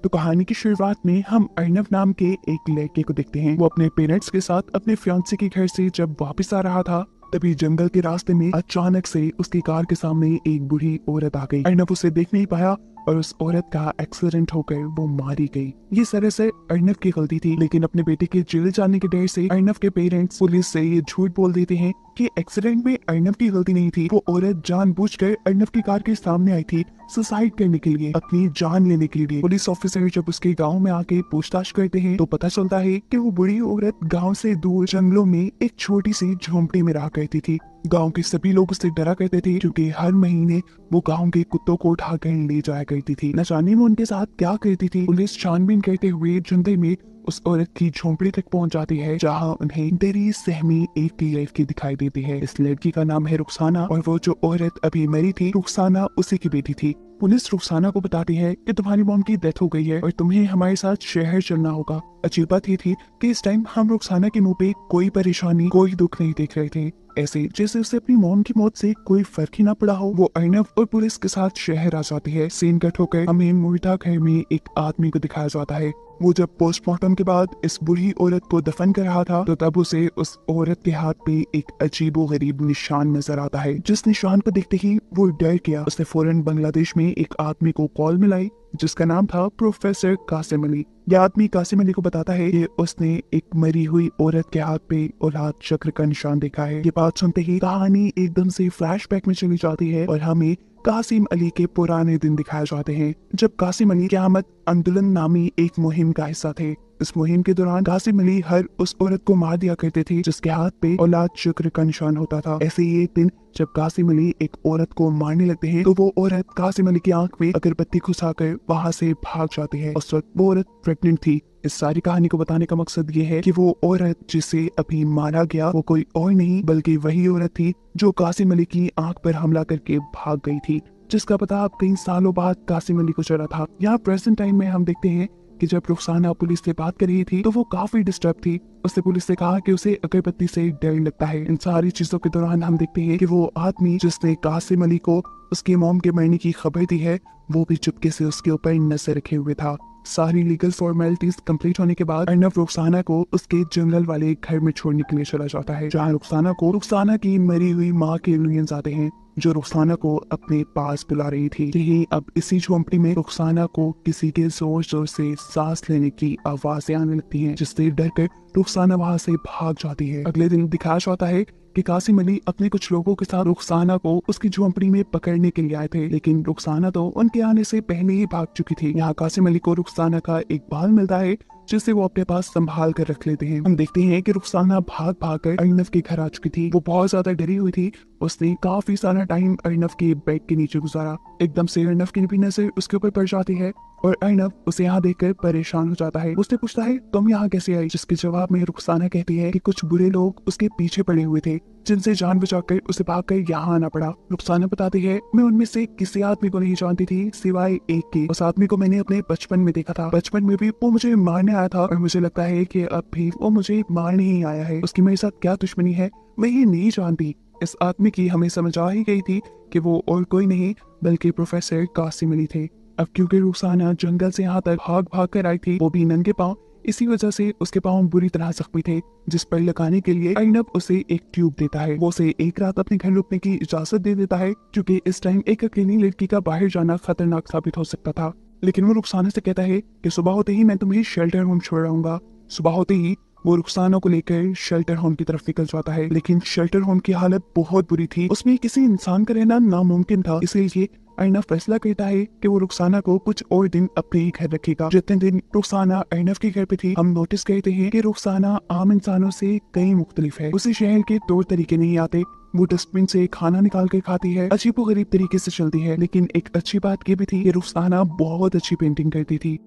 तो कहानी की शुरुआत में हम अर्नव नाम के एक लड़के को देखते हैं। वो अपने पेरेंट्स के साथ अपने फियांसे के घर से जब वापस आ रहा था, तभी जंगल के रास्ते में अचानक से उसकी कार के सामने एक बूढ़ी औरत आ गई। अर्नव उसे देख नहीं पाया और उस औरत का एक्सीडेंट होकर वो मारी गई। ये सरासर अर्नव की गलती थी, लेकिन अपने बेटे के जेल जाने के डर से अर्नव के पेरेंट्स पुलिस से ये झूठ बोल देते हैं कि एक्सीडेंट में अर्नव की गलती नहीं थी। वो औरत जानबूझकर अर्नव की कार के सामने आई थी सुसाइड करने के लिए, अपनी जान लेने के लिए। पुलिस ऑफिसर जब उसके गांव में आके पूछताछ करते हैं तो पता चलता है कि वो बुढ़ी औरत गांव से दूर जंगलों में एक छोटी सी झोंपड़ी में रहा करती थी। गांव के सभी लोग उससे डरा करते थे क्योंकि हर महीने वो गांव के कुत्तों को उठाकर ले जाया करती थी। न जाने वो उनके साथ क्या करती थी। पुलिस छानबीन करते हुए जंगल में उस औरत की झोंपड़ी तक पहुंच जाती है, जहां उन्हें डरी सहमी एक लड़की दिखाई देती है। इस लड़की का नाम है रुखसाना और वो जो औरत अभी मरी थी, रुखसाना उसी की बेटी थी। पुलिस रुखसाना को बताती है कि तुम्हारी मॉम की डेथ हो गई है और तुम्हें हमारे साथ शहर चलना होगा। अजीब बात ये थी कि इस टाइम हम रुखसाना के मुंह पे कोई परेशानी, कोई दुख नहीं देख रहे थे, ऐसे जैसे उसे अपनी मॉम की मौत से कोई फर्क ही ना पड़ा हो। वो अर्नव और पुलिस के साथ शहर आ जाती है। सीन कट होकर हमें मुर्दा घर में एक आदमी को दिखाया जाता है। वो जब पोस्टमार्टम के बाद इस बूढ़ी औरत को दफन कर रहा था तो तब उसे उस औरत के हाथ पे एक अजीबो गरीब निशान नजर आता है। जिस निशान को देखते ही वो डर गया। उसने फौरन बांग्लादेश में एक आदमी को कॉल मिलाई जिसका नाम था प्रोफेसर कासिम अली। यह आदमी कासिम अली को बताता है कि उसने एक मरी हुई औरत के हाथ पे औलाद चक्र का निशान देखा है। ये बात सुनते ही कहानी एकदम से फ्लैशबैक में चली जाती है और हमें कासिम अली के पुराने दिन दिखाए जाते हैं जब कासिम अली क़यामत आंदोलन नामी एक मुहिम का हिस्सा थे। इस मुहिम के दौरान कासिम अली हर उस औरत को मार दिया करते थे जिसके हाथ पे औलाद शुक्र का निशान होता था। ऐसे ही एक दिन जब कासिम अली एक औरत को मारने लगते हैं तो वो औरत कासिम अली की आंख में अगरबत्ती घुसाकर वहां से भाग जाती है। उस वक्त वो औरत प्रेग्नेंट थी। इस सारी कहानी को बताने का मकसद ये है कि वो औरत जिसे अभी मारा गया वो कोई और नहीं बल्कि वही औरत थी जो कासिम अली की आंख पर हमला करके भाग गई थी, जिसका पता अब कई सालों बाद कासिम अली को चला था। यहाँ प्रेजेंट टाइम में हम देखते हैं कि जब रुखसाना पुलिस से बात कर रही थी तो वो काफी डिस्टर्ब थी। उसने पुलिस से कहा कि उसे अगरबत्ती से डर लगता है। इन सारी चीजों के दौरान हम देखते हैं कि वो आदमी जिसने कासिम अली को उसकी मॉम के मरने की खबर दी है वो भी चुपके से उसके ऊपर नजर रखे हुए था। सारी लीगल फॉर्मेलिटीज कंप्लीट होने के बाद अर्नव रुखसाना को उसके जंगल वाले घर में छोड़ने के लिए चला जाता है, जहाँ रुखसाना की मरी हुई माँ के एलियंस आते हैं जो रुखसाना को अपने पास बुला रही थी। यही अब इसी झोंपड़ी में रुखसाना को किसी के जोर जोर से सांस लेने की आवाजें आने लगती हैं, जिससे डर कर रुखसाना वहां से भाग जाती है। अगले दिन दिखाया जाता है कि कासिम अली अपने कुछ लोगों के साथ रुखसाना को उसकी झोंपड़ी में पकड़ने के लिए आए थे, लेकिन रुखसाना तो उनके आने से पहले ही भाग चुकी थी। यहाँ कासिम अली को रुखसाना का एक बाल मिलता है जिसे वो अपने पास संभाल कर रख लेते हैं। हम देखते हैं कि रुखसाना भाग भाग कर अर्नव के घर आ चुकी थी। वो बहुत ज्यादा डरी हुई थी। उसने काफी सारा टाइम अर्नव के बेड के नीचे गुजारा। एकदम से अर्नव की भी नजर उसके ऊपर पड़ जाती है और अर्नव उसे यहाँ देखकर परेशान हो जाता है। उससे पूछता है तुम यहाँ कैसे आई, जिसके जवाब में रुखसाना कहती है कि कुछ बुरे लोग उसके पीछे पड़े हुए थे जिनसे जान बचाकर उसे भागकर यहाँ आना पड़ा। रुखसाना बताती है मैं उनमें से किसी आदमी को नहीं जानती थी सिवाय एक के। उस आदमी को मैंने अपने बचपन में देखा था। बचपन में भी वो मुझे मारने आया था और मुझे लगता है कि अब भी वो मुझे मारने ही आया है। उसकी मेरे साथ क्या दुश्मनी है मैं ये नहीं जानती। इस आदमी की हमें समझ आ ही गई थी कि वो और कोई नहीं बल्कि प्रोफेसर कासिम अली थे। अब क्योंकि रुखसाना जंगल से यहाँ तक भाग भाग कर आई थी, वो भी नंगे पांव, इसी वजह से उसके पांव बुरी तरह जख्मी थे, जिस पर लगाने के लिए अर्नव उसे एक ट्यूब देता है। वो उसे एक रात अपने घर रुकने की इजाजत दे देता है क्योंकि इस टाइम एक अकेली लड़की का बाहर जाना खतरनाक साबित हो सकता था। लेकिन वो रुखसाना से कहता है कि सुबह होते ही मैं तुम्हें शेल्टर होम छोड़ आऊंगा। सुबह होते ही वो रुखसाना को लेकर शेल्टर होम की तरफ निकल जाता है, लेकिन शेल्टर होम की हालत बहुत बुरी थी। उसमें किसी इंसान का रहना नामुमकिन था। इसलिए अर्नव फैसला करता है कि वो रुखसाना को कुछ और दिन अपने ही घर रखेगा। जितने दिन रुखसाना अर्नव के घर पे थी, हम नोटिस करते हैं कि रुखसाना आम इंसानों से कई मुख्तलिफ है। उसे शहर के तौर तरीके नहीं आते। वो डस्टबिन से खाना निकाल कर खाती है, अजीबो गरीब तरीके से चलती है। लेकिन एक अच्छी बात ये भी थी कि रुखसाना बहुत अच्छी पेंटिंग करती थी।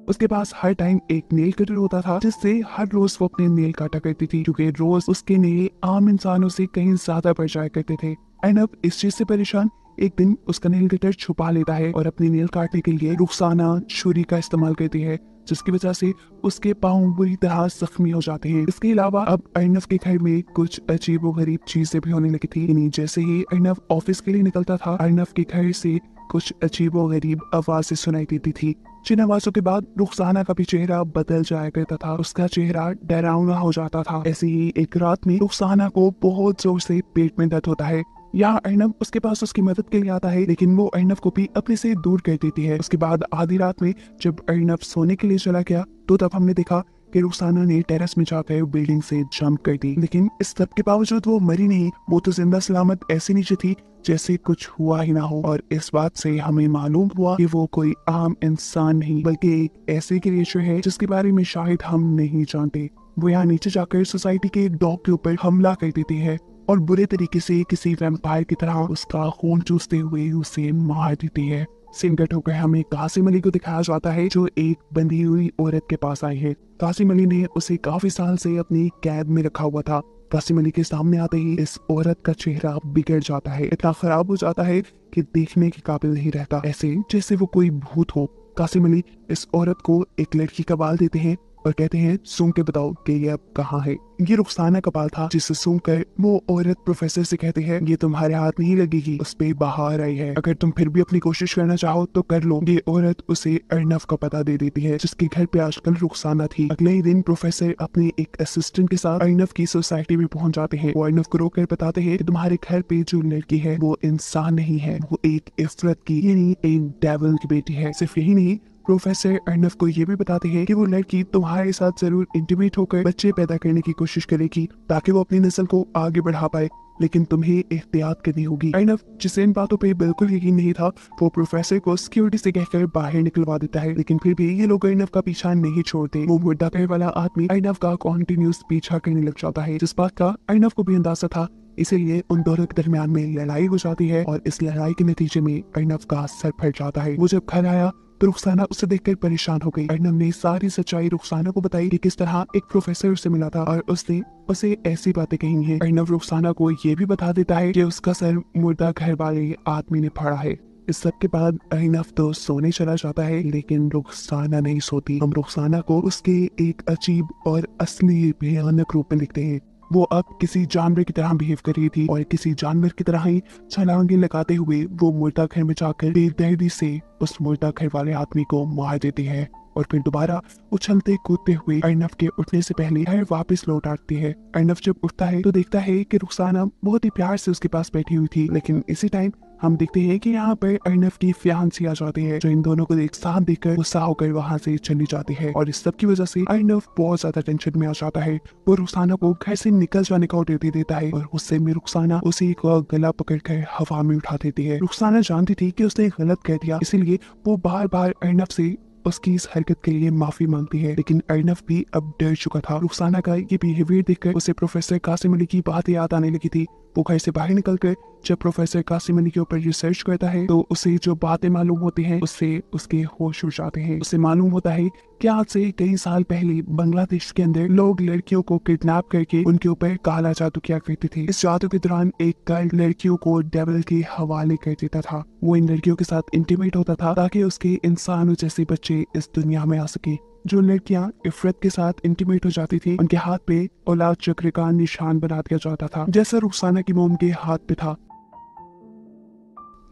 उसके पास हर टाइम एक नेल कटर होता था जिससे हर रोज वो अपने नेल काटा करती थी, क्योंकि रोज उसके नेल आम इंसानों से कहीं ज्यादा बढ़ जाया करते थे। अर्नव इस चीज से परेशान एक दिन उसका नेल कटर छुपा लेता है और अपनी नेल काटने के लिए रुखसाना छुरी का इस्तेमाल करती है, जिसकी वजह से उसके पाँव बुरी तरह जख्मी हो जाते हैं। इसके अलावा अब अर्नव के घर में कुछ अजीब व गरीब चीजें भी होने लगी थी। जैसे ही अर्नव ऑफिस के लिए निकलता था, अर्नव के घर से कुछ अजीब व गरीब आवाजें सुनाई देती थी, जिन आवाजों के बाद रुखसाना का भी चेहरा बदल जाया करता था। उसका चेहरा डरावना हो जाता था। ऐसे ही एक रात में रुखसाना को बहुत जोर से पेट में दर्द होता है। यहाँ अर्नब उसके पास उसकी मदद के लिए आता है, लेकिन वो अर्नब को भी अपने से दूर कर देती है। उसके बाद आधी रात में जब अर्नब सोने के लिए चला गया तो तब हमने देखा कि रुखसाना ने टेरेस में जाकर बिल्डिंग से जंप कर दी, लेकिन इस सब के बावजूद वो मरी नहीं। वो तो जिंदा सलामत ऐसे नीचे थी जैसे कुछ हुआ ही ना हो। और इस बात से हमें मालूम हुआ कि वो कोई आम इंसान नहीं बल्कि एक ऐसे क्रिएचर है जिसके बारे में शायद हम नहीं जानते। वो यहाँ नीचे जाकर सोसाइटी के एक डॉग के ऊपर हमला कर देती है और बुरे तरीके से किसी वैम्पायर की तरह उसका खून चूसते हुए उसे मार देती है। सीन कट होकर हमें कासिम अली को दिखाया जाता है, जो एक बंधी हुई औरत के पास आई है। कासिम अली ने उसे काफी साल से अपनी कैद में रखा हुआ था। कासिम अली के सामने आते ही इस औरत का चेहरा बिगड़ जाता है, इतना खराब हो जाता है कि देखने के काबिल नहीं रहता, ऐसे जैसे वो कोई भूत हो। कासिम अली इस औरत को एक लड़की का बाल देते हैं और कहते हैं सूंघ के बताओ कि ये अब कहाँ है। ये रुखसाना का बाल था, जिसे सूंघ कर वो औरत प्रोफेसर से कहती है ये तुम्हारे हाथ नहीं लगेगी, उस पे बाहर आई है, अगर तुम फिर भी अपनी कोशिश करना चाहो तो कर लो। ये औरत उसे अर्नब का पता दे देती है, जिसके घर पे आजकल रुखसाना थी। अगले ही दिन प्रोफेसर अपने एक असिस्टेंट के साथ अर्नब की सोसाइटी में पहुंच जाते हैं। वो अर्नब को रोक कर बताते हैं कि तुम्हारे घर पे जो लड़की है वो इंसान नहीं है, वो एक इफरत की यानी एक डेविल की बेटी है। सिर्फ यही नहीं, प्रोफेसर अर्नब को ये भी बताते हैं कि वो लड़की तुम्हारे साथ जरूर इंटीमेट होकर बच्चे पैदा करने की कोशिश करेगी ताकि वो अपनी नस्ल को आगे बढ़ा पाए, लेकिन तुम्हें एहतियात करनी होगी। अर्नब, जिसे इन बातों पे बिल्कुल यकीन नहीं था, वो प्रोफेसर को सिक्योरिटी से कहकर बाहर निकलवा देता है, लेकिन फिर भी ये लोग अर्नब का पीछा नहीं छोड़ते। वो मुर्दा पैर वाला आदमी अर्नब का कॉन्टिन्यूस पीछा करने लग जाता है, जिस बात का अर्नब को भी अंदाजा था। इसीलिए उन दोनों के दरमियान में लड़ाई हो जाती है और इस लड़ाई के नतीजे में अर्नब का सर फट जाता है। वो जब घर आया तो रुखसाना उसे देखकर परेशान हो गई। अर्नब ने सारी सच्चाई रुखसाना को बताई कि किस तरह एक प्रोफेसर उसे मिला था और उसने उसे ऐसी बातें कही हैं। अर्नब रुखसाना को ये भी बता देता है कि उसका सर मुर्दा घर वाले आदमी ने फाड़ा है। इस सब के बाद अर्नब तो सोने चला जाता है, लेकिन रुखसाना नहीं सोती। हम रुखसाना को उसके एक अजीब और असली भयानक रूप में देखते हैं। वो अब किसी जानवर की तरह बिहेव कर रही थी और किसी जानवर की तरह ही छलांगे लगाते हुए वो मुर्दा घर में जाकर बेदर्दी से उस मुर्दा घर वाले आदमी को मार देती है और फिर दोबारा उछलते कूदते हुए अर्नब के उठने से पहले घर वापस लौट आती है। अर्नब जब उठता है तो देखता है कि रुखसाना बहुत ही प्यार से उसके पास बैठी हुई थी, लेकिन इसी टाइम हम देखते हैं कि यहाँ पर अर्नब की फियांसी आ जाती है, जो इन दोनों को एक साथ देखकर गुस्सा होकर वहाँ से चली जाती है और इस सब की वजह से अर्नब बहुत ज्यादा टेंशन में आ जाता है। वो रुखसाना को घर से निकल जाने का ऑर्डर दे देता है और गुस्से में रुखसाना उसी का गला पकड़कर हवा में उठा देती है। रुखसाना जानती थी कि उसने गलत कह दिया, इसीलिए वो बार बार अर्नब से उसकी इस हरकत के लिए माफी मांगती है, लेकिन अर्नब भी अब डर चुका था। रुखसाना का ये बिहेवियर देखकर उसे प्रोफेसर कासिम अली की बात याद आने लगी थी। वो घर से बाहर निकलकर जब प्रोफेसर कासिम अली के ऊपर रिसर्च करता है तो उसे जो बातें मालूम होती हैं उससे उसके होश उड़ जाते हैं। उसे मालूम होता है कि आज से कई साल पहले बांग्लादेश के अंदर लोग लड़कियों को किडनैप करके उनके ऊपर काला जादू किया करते थे। इस जादू के दौरान एक कल्ट लड़कियों को डेविल के हवाले कर देता था। वो इन लड़कियों के साथ इंटीमेट होता था ताकि उसके इंसानों जैसे बच्चे इस दुनिया में आ सके। जो लड़कियां इफरत के साथ इंटीमेट हो जाती थी उनके हाथ पे औलाद चक्र का निशान बना दिया जाता था, जैसा रुखसाना की मोम के हाथ पे था।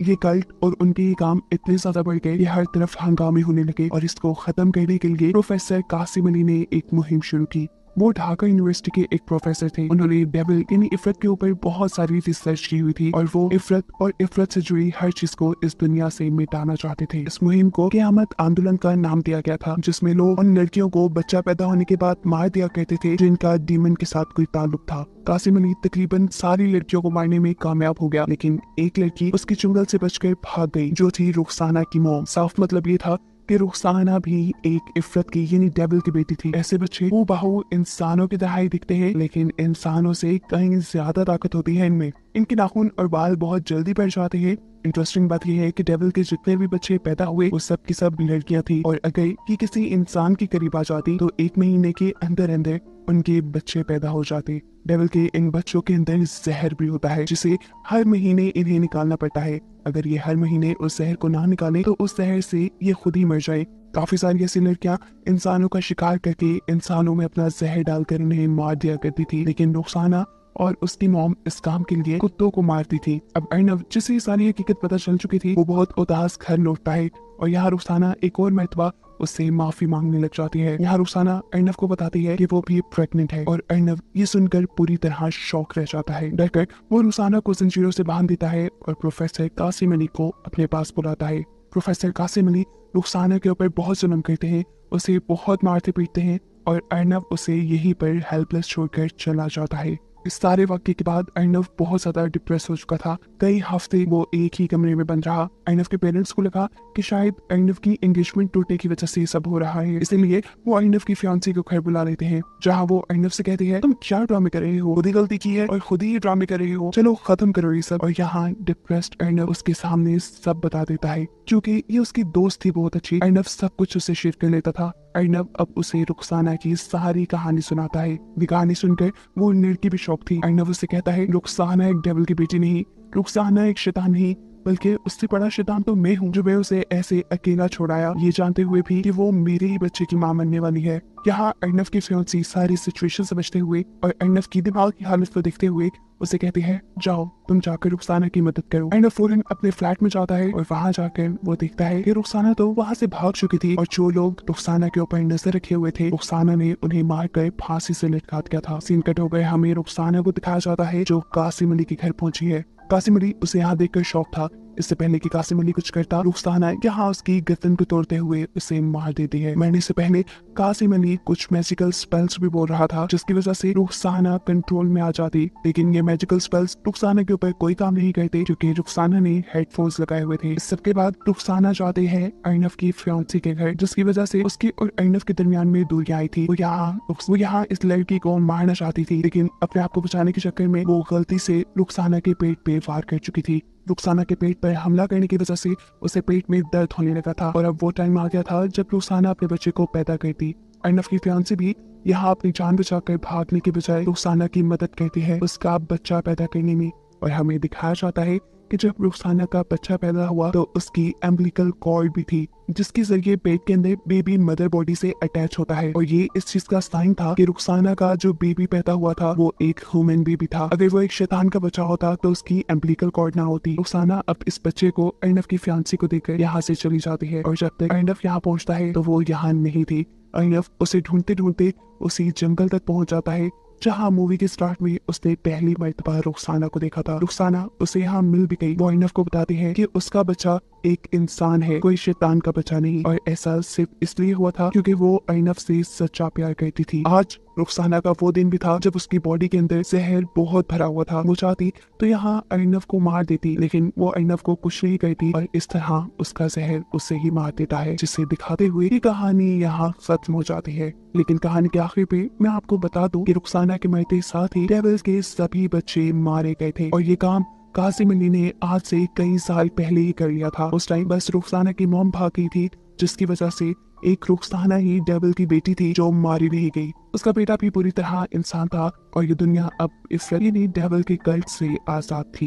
ये कल्ट और उनके ये काम इतने ज्यादा बढ़ गए कि हर तरफ हंगामे होने लगे और इसको खत्म करने के लिए प्रोफेसर कासिम अली ने एक मुहिम शुरू की। वो ढाका यूनिवर्सिटी के एक प्रोफेसर थे। उन्होंने डेविल यानी इफरत के ऊपर बहुत सारी रिसर्च की हुई थी और वो इफरत और इफरत से जुड़ी हर चीज को इस दुनिया से मिटाना चाहते थे। इस मुहिम को क़यामत आंदोलन का नाम दिया गया था, जिसमें लोग उन लड़कियों को बच्चा पैदा होने के बाद मार दिया करते थे जिनका डीमन के साथ कोई ताल्लुक था। कासिम अली तकरीबन सारी लड़कियों को मारने में कामयाब हो गया, लेकिन एक लड़की उसकी चुंगल से बचकर भाग गई, जो थी रुखसाना की मॉम। साफ मतलब ये था कि रुखसाना भी एक इफरत की यानी डेविल की बेटी थी। ऐसे बच्चे वो बाहु इंसानों की तरह ही दिखते हैं, लेकिन इंसानों से कहीं ज्यादा ताकत होती है इनमें। इनके नाखून और बाल बहुत जल्दी बढ़ जाते हैं। इंटरेस्टिंग बात यह है कि डेविल के जितने भी बच्चे पैदा हुए वो सब की सब लड़कियां थी और अगर ये किसी इंसान के करीब आ जाती तो 1 महीने के अंदर अंदर उनके बच्चे पैदा हो जाते। डेविल के इन बच्चों के अंदर जहर भी होता है, जिसे हर महीने इन्हें निकालना पड़ता है। अगर ये हर महीने उस जहर को ना निकाले तो उस जहर से ये खुद ही मर जाए। काफी सारी ऐसी लड़कियां इंसानों का शिकार करके इंसानों में अपना जहर डालकर उन्हें मार दिया करती थी, लेकिन रुखसाना और उसकी मॉम इस काम के लिए कुत्तों को मारती थी। अब अर्नव, जिसे सारी हकीकत पता चल चुकी थी, वो बहुत उदास घर लौटता है और यहाँ रुखसाना एक और मर्तबा उससे माफी मांगने लग जाती है। यहाँ रुखसाना अर्नव को बताती है कि वो भी प्रेग्नेंट है और अर्नव ये सुनकर पूरी तरह शॉक रह जाता है। डरकर वो रुखसाना को जंजीरों से बांध देता है और प्रोफेसर कासिम अली को अपने पास बुलाता है। प्रोफेसर कासिम अली रुखसाना के ऊपर बहुत जुल्म करते हैं, उसे बहुत मारते पीटते हैं और अर्नव उसे यहीं पर हेल्पलेस छोड़कर चला जाता है। इस सारे वाक्य के बाद अर्नव बहुत ज्यादा डिप्रेस हो चुका था। कई हफ्ते वो एक ही कमरे में बंद रहा। अर्नव के पेरेंट्स को लगा कि शायद अर्नव की एंगेजमेंट टूटने की वजह से ये सब हो रहा है, इसीलिए वो अर्नव की फियांसी को घर बुला लेते हैं, जहाँ वो अर्नव से कहती है, तुम क्या ड्रामे कर रहे हो, खुद ही गलती की है और खुद ही ड्रामे कर रहे हो, चलो खत्म करो ये सब। और यहाँ डिप्रेस्ड अर्नव उसके सामने सब बता देता है। क्योंकि ये उसकी दोस्त थी बहुत अच्छी, अर्नव सब कुछ उसे शेयर कर लेता था। अर्नव अब उसे रुखसाना की सारी कहानी सुनाता है। ये कहानी सुनकर वो लड़की भी शॉक थी। अर्नव उसे कहता है, रुखसाना एक डेविल की बेटी नहीं, रुखसाना एक शैतान नहीं, बल्कि उससे बड़ा शैतान तो मैं हूँ, जो मैं उसे ऐसे अकेला छोड़ाया, ये जानते हुए भी कि वो मेरे ही बच्चे की मां बनने वाली है। यहाँ अर्नव की फियांसी सारी सिचुएशन समझते हुए और अर्नव की दिमाग की हालत को देखते हुए उसे कहती है, जाओ तुम जाकर रुखसाना की मदद करो। अर्नव फौरन अपने फ्लैट में जाता है और वहाँ जाकर वो देखता है कि रुखसाना तो वहाँ से भाग चुकी थी और जो लोग रुखसाना के ऊपर नजर रखे हुए थे, रुखसाना ने उन्हें मारकर फांसी से लटका दिया था। सीन कट हो गए, हमें रुखसाना को दिखाया जाता है जो कासिम अली के घर पहुंची है। कासिम अली उसे यहाँ देखकर शौक था। इससे पहले कि कासिम अली कुछ करता, रुखसाना यहाँ उसकी गर्दन को तोड़ते हुए उसे मार देती है। मरने से पहले कासिम अली कुछ मैजिकल स्पेल्स भी बोल रहा था, जिसकी वजह से रुखसाना कंट्रोल में आ जाती। लेकिन ये मैजिकल स्पेल्स रुखसाना के ऊपर कोई काम नहीं करते, क्योंकि रुखसाना ने हेडफोन्स लगाए हुए थे। इस सबके बाद रुखसाना जाते हैं अर्नव की फियांसी के घर, जिसकी वजह से उसके और अर्नव के दरमियान में दूरियां आई थी। वो यहाँ इस लड़की को मारना चाहती थी, लेकिन अपने आप को बचाने के चक्कर में वो गलती से रुखसाना के पेट पे वार कर चुकी थी। रुखसाना के पेट पर हमला करने की वजह से उसे पेट में दर्द होने लगा था और अब वो टाइम आ गया था जब रुखसाना अपने बच्चे को पैदा करती। अर्नव की फियांसी भी यहाँ अपनी जान बचाकर भागने के बजाय रुखसाना की मदद करती है उसका बच्चा पैदा करने में। और हमें दिखाया जाता है कि जब रुखसाना का बच्चा पैदा हुआ तो उसकी एम्बिलिकल कॉर्ड भी थी, जिसके जरिए पेट के अंदर बेबी मदर बॉडी से अटैच होता है। और ये इस चीज का साइन था कि रुखसाना का जो बेबी पैदा हुआ था वो एक ह्यूमन बेबी था। अगर वो एक शैतान का बच्चा होता तो उसकी एम्बिलिकल कॉर्ड ना होती। रुखसाना अब इस बच्चे को अर्नव की फियांसी को देकर यहाँ से चली जाती है और जब तक अर्नव यहाँ पहुँचता है तो वो यहाँ नहीं थी। अर्नव उसे ढूंढते ढूंढते उसी जंगल तक पहुंच जाता है जहाँ मूवी के स्टार्ट में उसने पहली मर्तबा रुखसाना को देखा था। रुखसाना उसे यहाँ मिल भी गई। वो अर्नव को बताती है कि उसका बच्चा एक इंसान है, कोई शैतान का बच्चा नहीं, और ऐसा सिर्फ इसलिए हुआ था क्योंकि वो अर्नव से सच्चा प्यार करती थी। आज रुखसाना का वो दिन भी था जब उसकी बॉडी के अंदर जहर बहुत भरा हुआ था। वो चाहती तो यहाँ अर्नव को मार देती, लेकिन वो अर्नव को कुछ नहीं करती और इस तरह उसका जहर उसे ही मार देता है, जिसे दिखाते हुए ये कहानी यहाँ खत्म हो जाती है। लेकिन कहानी के आखिर पे मैं आपको बता दूं कि रुखसाना के मरते साथ ही डेविल्स के सभी बच्चे मारे गए थे और ये काम कासिम अली ने आज से कई साल पहले ही कर लिया था। उस टाइम बस रुखसाना की मॉम भाग गई थी, जिसकी वजह से एक रुखसाना ही डेविल की बेटी थी जो मारी नहीं गई। उसका बेटा भी पूरी तरह इंसान था और ये दुनिया अब इस डेविल के कर्ज से आजाद थी।